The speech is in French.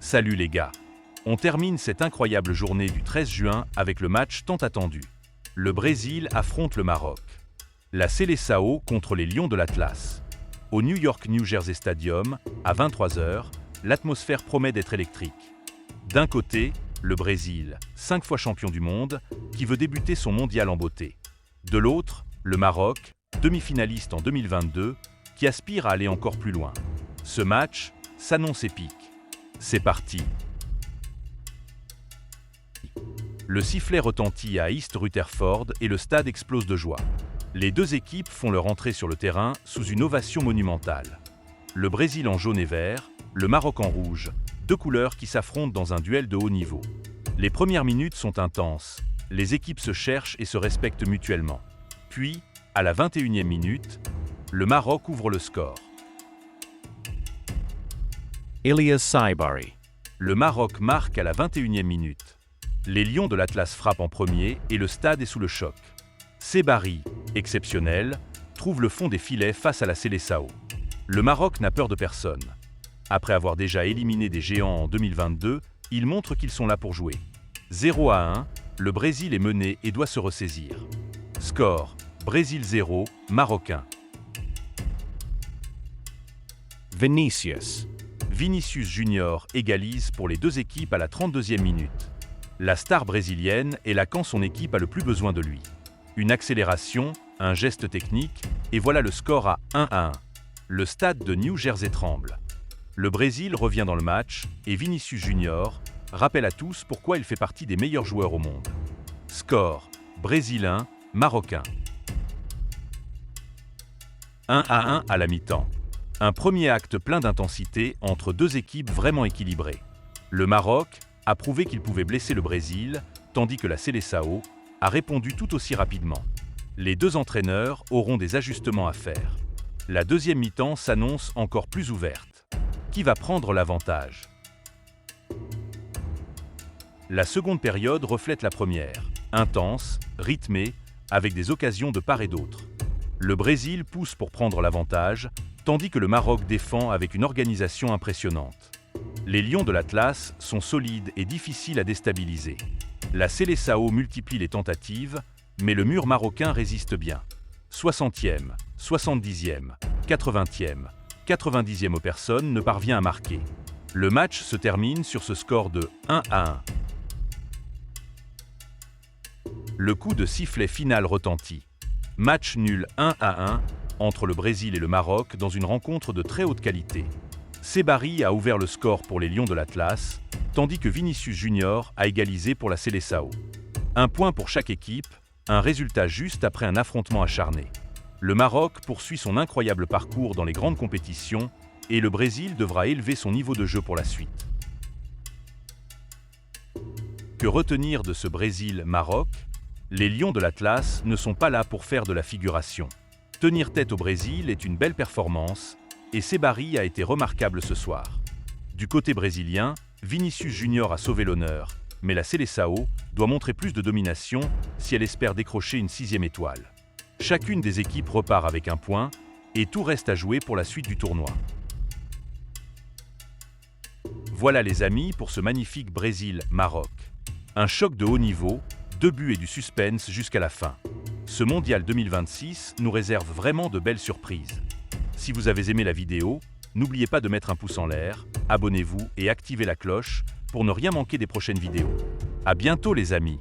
Salut les gars! On termine cette incroyable journée du 13 juin avec le match tant attendu. Le Brésil affronte le Maroc. La Seleção contre les Lions de l'Atlas. Au New York New Jersey Stadium, à 23 h, l'atmosphère promet d'être électrique. D'un côté, le Brésil, 5 fois champion du monde, qui veut débuter son mondial en beauté. De l'autre, le Maroc, demi-finaliste en 2022, qui aspire à aller encore plus loin. Ce match s'annonce épique. C'est parti! Le sifflet retentit à East Rutherford et le stade explose de joie. Les deux équipes font leur entrée sur le terrain sous une ovation monumentale. Le Brésil en jaune et vert, le Maroc en rouge, deux couleurs qui s'affrontent dans un duel de haut niveau. Les premières minutes sont intenses, les équipes se cherchent et se respectent mutuellement. Puis, à la 21e minute, le Maroc ouvre le score. Ilias Saibari. Le Maroc marque à la 21e minute. Les Lions de l'Atlas frappent en premier et le stade est sous le choc. Saibari, exceptionnel, trouve le fond des filets face à la Seleção. Le Maroc n'a peur de personne. Après avoir déjà éliminé des géants en 2022, ils montrent qu'ils sont là pour jouer. 0-1, le Brésil est mené et doit se ressaisir. Score, Brésil 0, Maroc 1. Vinicius. Vinicius Junior égalise pour les deux équipes à la 32e minute. La star brésilienne est là quand son équipe a le plus besoin de lui. Une accélération, un geste technique, et voilà le score à 1-1. Le stade de New Jersey tremble. Le Brésil revient dans le match et Vinicius Junior rappelle à tous pourquoi il fait partie des meilleurs joueurs au monde. Score, Brésil 1, Maroc 1. 1-1 à la mi-temps. Un premier acte plein d'intensité entre deux équipes vraiment équilibrées. Le Maroc a prouvé qu'il pouvait blesser le Brésil, tandis que la Seleção a répondu tout aussi rapidement. Les deux entraîneurs auront des ajustements à faire. La deuxième mi-temps s'annonce encore plus ouverte. Qui va prendre l'avantage? La seconde période reflète la première, intense, rythmée, avec des occasions de part et d'autre. Le Brésil pousse pour prendre l'avantage, tandis que le Maroc défend avec une organisation impressionnante. Les Lions de l'Atlas sont solides et difficiles à déstabiliser. La Seleção multiplie les tentatives, mais le mur marocain résiste bien. 60e, 70e, 80e, 90e personne ne parvient à marquer. Le match se termine sur ce score de 1-1. Le coup de sifflet final retentit. Match nul 1-1 entre le Brésil et le Maroc dans une rencontre de très haute qualité. Saibari a ouvert le score pour les Lions de l'Atlas, tandis que Vinicius Junior a égalisé pour la Seleção. Un point pour chaque équipe, un résultat juste après un affrontement acharné. Le Maroc poursuit son incroyable parcours dans les grandes compétitions et le Brésil devra élever son niveau de jeu pour la suite. Que retenir de ce Brésil-Maroc? Les Lions de l'Atlas ne sont pas là pour faire de la figuration. Tenir tête au Brésil est une belle performance et Saibari a été remarquable ce soir. Du côté brésilien, Vinicius Junior a sauvé l'honneur, mais la Seleção doit montrer plus de domination si elle espère décrocher une 6e étoile. Chacune des équipes repart avec un point et tout reste à jouer pour la suite du tournoi. Voilà les amis pour ce magnifique Brésil-Maroc. Un choc de haut niveau, 2 buts et du suspense jusqu'à la fin. Ce mondial 2026 nous réserve vraiment de belles surprises. Si vous avez aimé la vidéo, n'oubliez pas de mettre un pouce en l'air, abonnez-vous et activez la cloche pour ne rien manquer des prochaines vidéos. À bientôt les amis!